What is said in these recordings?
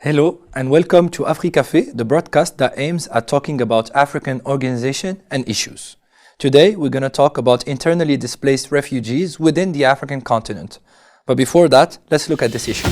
Hello and welcome to Africafé, the broadcast that aims at talking about African organization and issues. Today we're going to talk about internally displaced refugees within the African continent. But before that, let's look at this issue.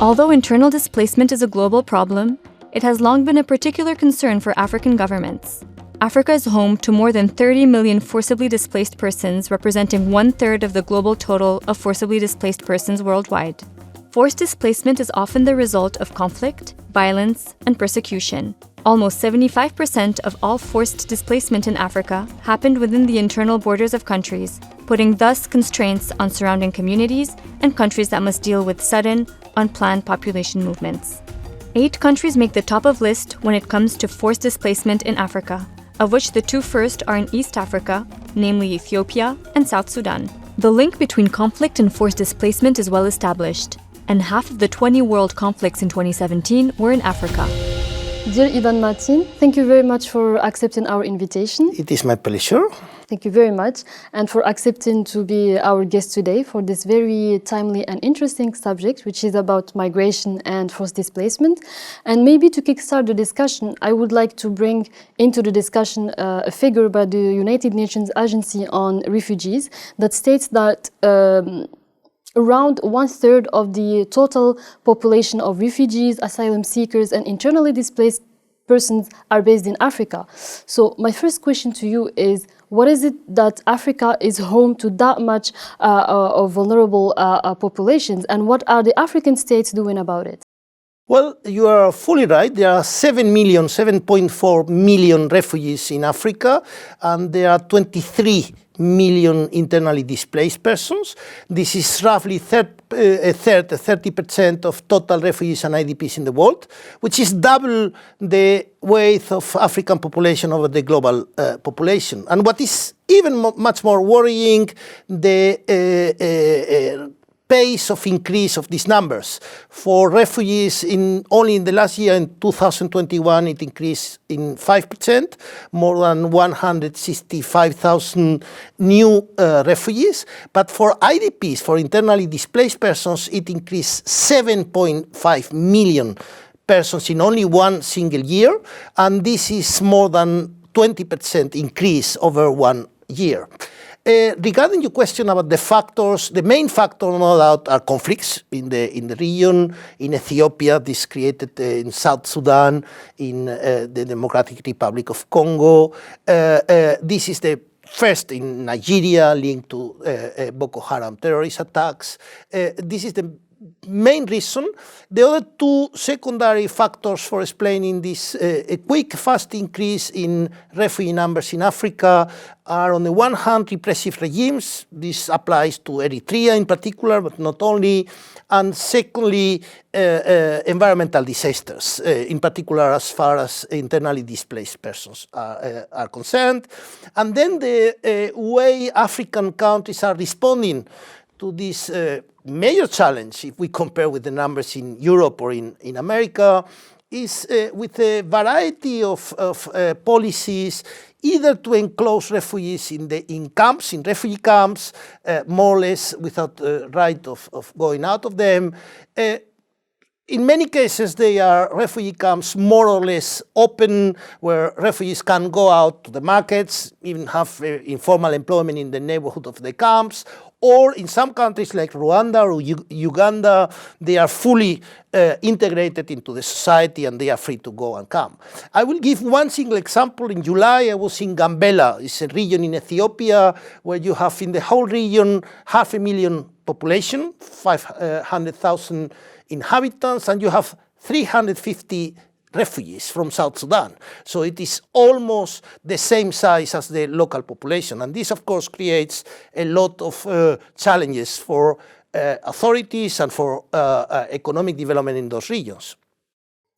Although internal displacement is a global problem, it has long been a particular concern for African governments. Africa is home to more than 30 million forcibly displaced persons, representing 1/3 of the global total of forcibly displaced persons worldwide. Forced displacement is often the result of conflict, violence, and persecution. Almost 75% of all forced displacement in Africa happened within the internal borders of countries, putting thus constraints on surrounding communities and countries that must deal with sudden, unplanned population movements. 8 countries make the top of list when it comes to forced displacement in Africa, of which the 2 first are in East Africa, namely Ethiopia and South Sudan. The link between conflict and forced displacement is well established, and half of the 20 world conflicts in 2017 were in Africa. Dear Iván Martín, thank you very much for accepting our invitation. It is my pleasure. Thank you very much, and for accepting to be our guest today for this very timely and interesting subject, which is about migration and forced displacement. And maybe to kickstart the discussion, I would like to bring into the discussion a figure by the United Nations Agency on Refugees that states that around 1/3 of the total population of refugees, asylum seekers, and internally displaced persons are based in Africa. So my first question to you is, what is it that Africa is home to that much of vulnerable populations, and what are the African states doing about it? Well, you are fully right. There are 7.4 million refugees in Africa, and there are 23 million internally displaced persons. This is roughly 30% of total refugees and IDPs in the world, which is double the weight of African population over the global population. And what is even much more worrying, the pace of increase of these numbers. For refugees, only in the last year, in 2021, it increased in 5%, more than 165,000 new refugees. But for IDPs, for internally displaced persons, it increased 7.5 million persons in only one single year, and this is more than 20% increase over 1 year. Regarding your question about the factors, the main factor, no doubt, are conflicts in the region. In Ethiopia, this created in South Sudan, in the Democratic Republic of Congo. This is the first in Nigeria, linked to Boko Haram terrorist attacks. This is the main reason. The other 2 secondary factors for explaining this quick, fast increase in refugee numbers in Africa are, on the one hand, repressive regimes. This applies to Eritrea in particular, but not only. And secondly, environmental disasters, in particular as far as internally displaced persons are concerned. And then the way African countries are responding to this major challenge, if we compare with the numbers in Europe or in America, is with a variety of policies, either to enclose refugees in refugee camps, more or less without the right of going out of them. In many cases, they are refugee camps more or less open, where refugees can go out to the markets, even have informal employment in the neighborhood of the camps. Or in some countries like Rwanda or Uganda, they are fully integrated into the society and they are free to go and come. I will give one single example. In July, I was in Gambela. It's a region in Ethiopia where you have in the whole region 500,000 population, 500,000 inhabitants, and you have 350 refugees from South Sudan. So it is almost the same size as the local population. And this, of course, creates a lot of challenges for authorities and for economic development in those regions.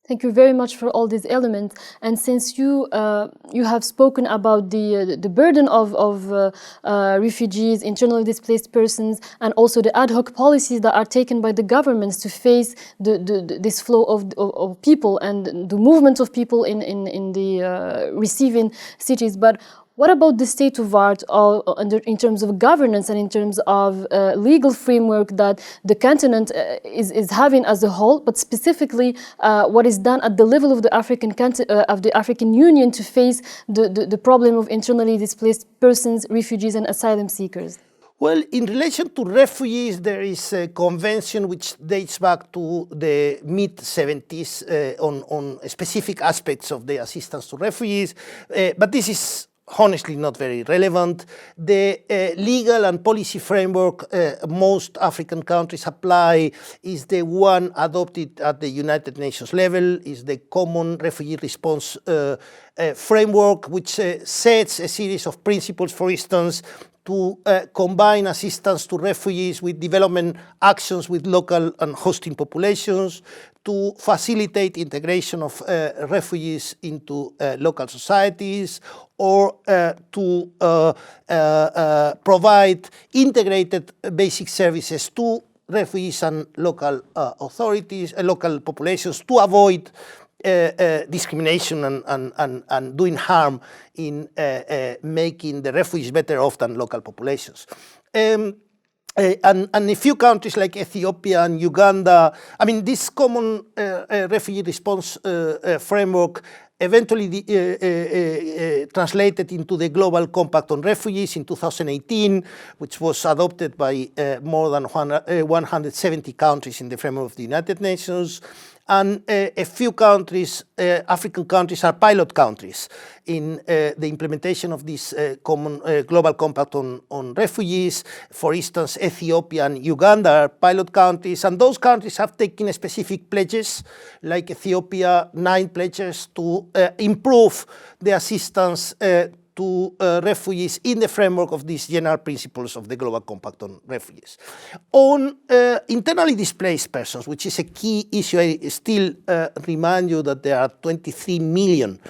Thank you very much for all these elements. And since you have spoken about the burden of refugees, internally displaced persons, and also the ad hoc policies that are taken by the governments to face this flow of people and the movement of people in the receiving cities, but What about the state of art in terms of governance and in terms of legal framework that the continent is having as a whole, but specifically what is done at the level of the African Union to face the problem of internally displaced persons, refugees and asylum seekers? Well, in relation to refugees, there is a convention which dates back to the mid-70s on specific aspects of the assistance to refugees, but this is honestly not very relevant. The legal and policy framework most African countries apply is the one adopted at the United Nations level, is the Common Refugee Response Framework, which sets a series of principles, for instance, to combine assistance to refugees with development actions with local and hosting populations, to facilitate integration of refugees into local societies, or to provide integrated basic services to refugees and local authorities, local populations, to avoid discrimination and doing harm in making the refugees better off than local populations. And a few countries like Ethiopia and Uganda, I mean, this common refugee response framework eventually translated into the Global Compact on Refugees in 2018, which was adopted by more than 170 countries in the framework of the United Nations. And a few countries, African countries, are pilot countries in the implementation of this common global compact on refugees. For instance, Ethiopia and Uganda are pilot countries, and those countries have taken specific pledges, like Ethiopia, 9 pledges to improve the assistance to refugees in the framework of these general principles of the Global Compact on Refugees. On internally displaced persons, which is a key issue, I still remind you that there are 23 million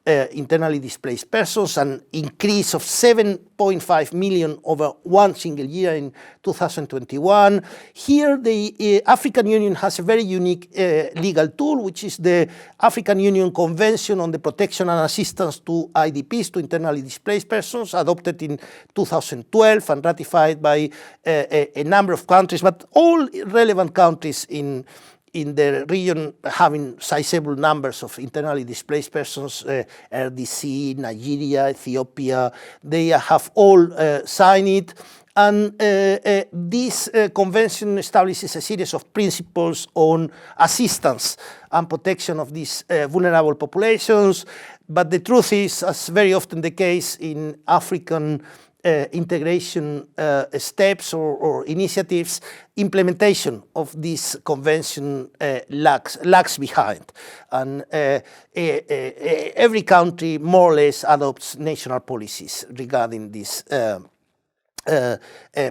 internally displaced persons, an increase of 7.5 million over one single year in 2021. Here, the African Union has a very unique legal tool, which is the African Union Convention on the Protection and Assistance to IDPs, to internally displaced persons, adopted in 2012 and ratified by a number of countries, but all relevant countries in the region having sizable numbers of internally displaced persons, RDC, Nigeria, Ethiopia, they have all signed it. And this convention establishes a series of principles on assistance and protection of these vulnerable populations. But the truth is, as very often the case in African integration steps or initiatives, implementation of this convention lags behind. And every country more or less adopts national policies regarding this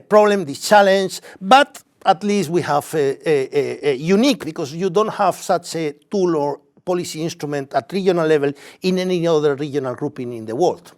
problem, this challenge, but at least we have a unique, because you don't have such a tool or policy instrument at regional level in any other regional grouping in the world.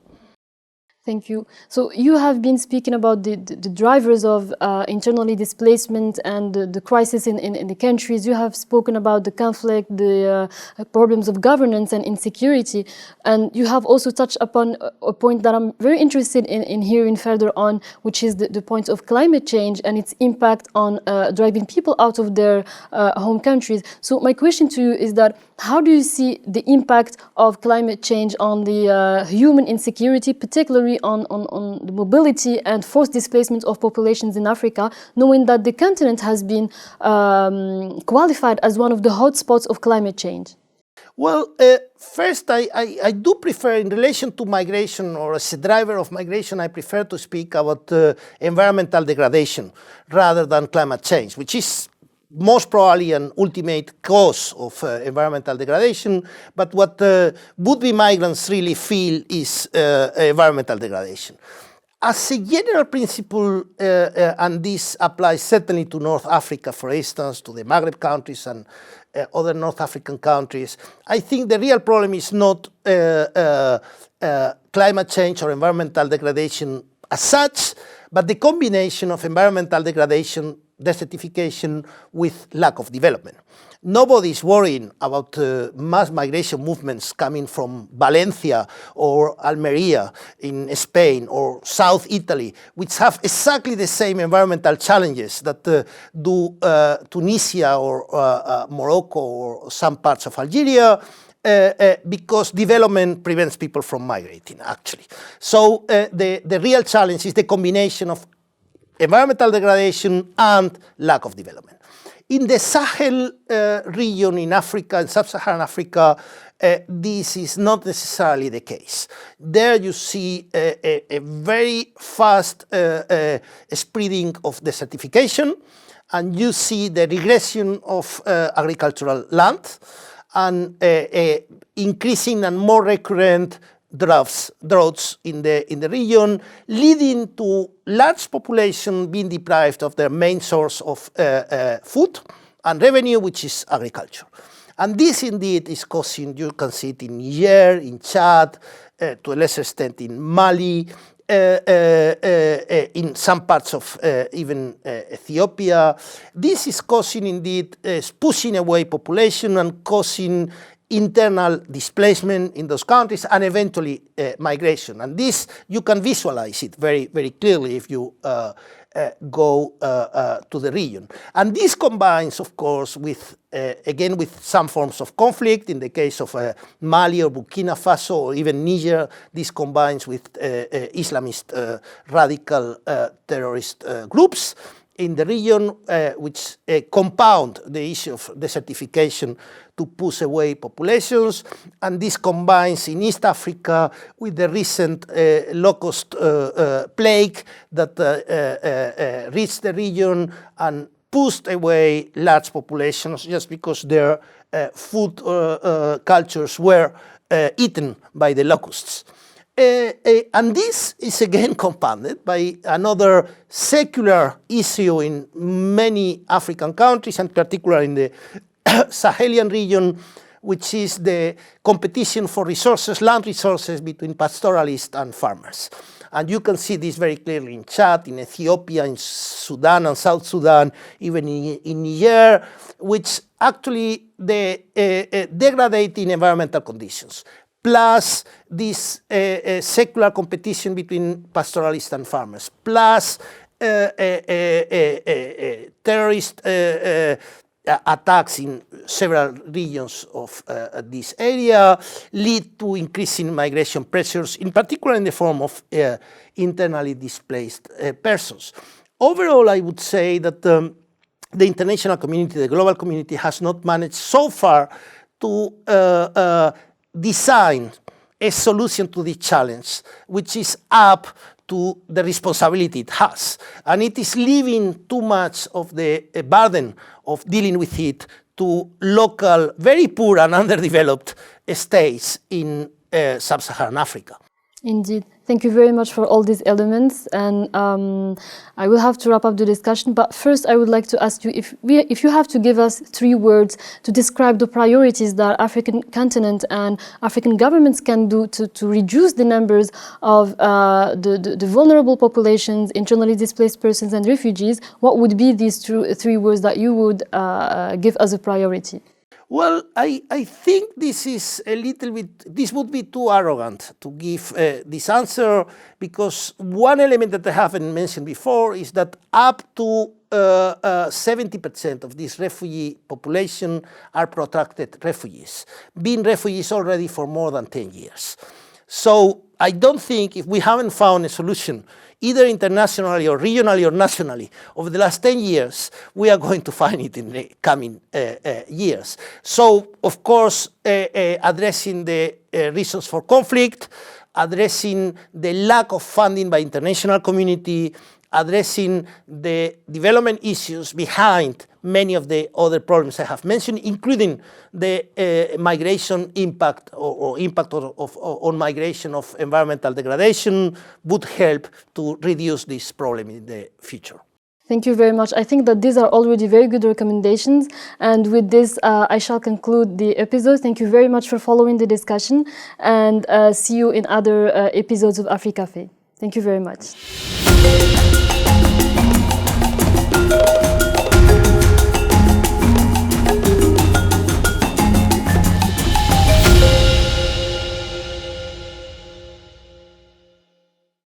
Thank you. So you have been speaking about the drivers of internally displacement and the crisis in the countries. You have spoken about the conflict, the problems of governance and insecurity. And you have also touched upon a point that I'm very interested in hearing further on, which is the point of climate change and its impact on driving people out of their home countries. So my question to you is that, how do you see the impact of climate change on the human insecurity, particularly on the mobility and forced displacement of populations in Africa, knowing that the continent has been qualified as one of the hotspots of climate change? Well, first, I do prefer, in relation to migration or as a driver of migration, I prefer to speak about environmental degradation rather than climate change, which is most probably an ultimate cause of environmental degradation, but what would-be migrants really feel is environmental degradation. As a general principle, and this applies certainly to North Africa, for instance, to the Maghreb countries and other North African countries, I think the real problem is not climate change or environmental degradation as such, but the combination of environmental degradation, desertification, with lack of development. Nobody's worrying about mass migration movements coming from Valencia or Almería in Spain or South Italy, which have exactly the same environmental challenges that do Tunisia or Morocco or some parts of Algeria, because development prevents people from migrating, actually. So the real challenge is the combination of environmental degradation and lack of development. In the Sahel region in Africa, in sub-Saharan Africa, this is not necessarily the case. There you see a very fast spreading of desertification, and you see the regression of agricultural land, and increasing and more recurrent droughts in the region, leading to large population being deprived of their main source of food and revenue, which is agriculture. And this indeed is causing, you can see it in Niger, in Chad, to a lesser extent in Mali, in some parts of even Ethiopia. This is causing indeed, pushing away population and causing internal displacement in those countries and eventually migration. And this, you can visualize it very, very clearly if you go to the region. And this combines, of course, with, again, with some forms of conflict. In the case of Mali or Burkina Faso or even Niger, this combines with Islamist radical terrorist groups in the region, which compound the issue of desertification to push away populations. And this combines in East Africa with the recent locust plague that reached the region and pushed away large populations just because their food cultures were eaten by the locusts. And this is again compounded by another secular issue in many African countries, and particularly in the Sahelian region, which is the competition for resources, land resources, between pastoralists and farmers. And you can see this very clearly in Chad, in Ethiopia, in Sudan and South Sudan, even in Niger, which actually degradating environmental conditions, plus this secular competition between pastoralists and farmers, plus terrorist attacks in several regions of this area lead to increasing migration pressures, in particular in the form of internally displaced persons. Overall, I would say that the international community, the global community, has not managed so far to design a solution to the challenge, which is up to the responsibility it has. And it is leaving too much of the burden of dealing with it to local, very poor and underdeveloped states in sub-Saharan Africa. Indeed. Thank you very much for all these elements, and I will have to wrap up the discussion, but first I would like to ask you if you have to give us 3 words to describe the priorities that African continent and African governments can do to reduce the numbers of the vulnerable populations, internally displaced persons and refugees, what would be these 3 words that you would give as a priority? Well, I think this is a little bit, this would be too arrogant to give this answer, because one element that I haven't mentioned before is that up to 70% of this refugee population are protracted refugees, being refugees already for more than 10 years. So I don't think, if we haven't found a solution, either internationally or regionally or nationally, over the last 10 years, we are going to find it in the coming years. So, of course, addressing the reasons for conflict, addressing the lack of funding by international community, addressing the development issues behind many of the other problems I have mentioned, including the migration impact or impact on migration of environmental degradation, would help to reduce this problem in the future. Thank you very much. I think that these are already very good recommendations. And with this, I shall conclude the episode. Thank you very much for following the discussion, and see you in other episodes of Africafé. Thank you very much.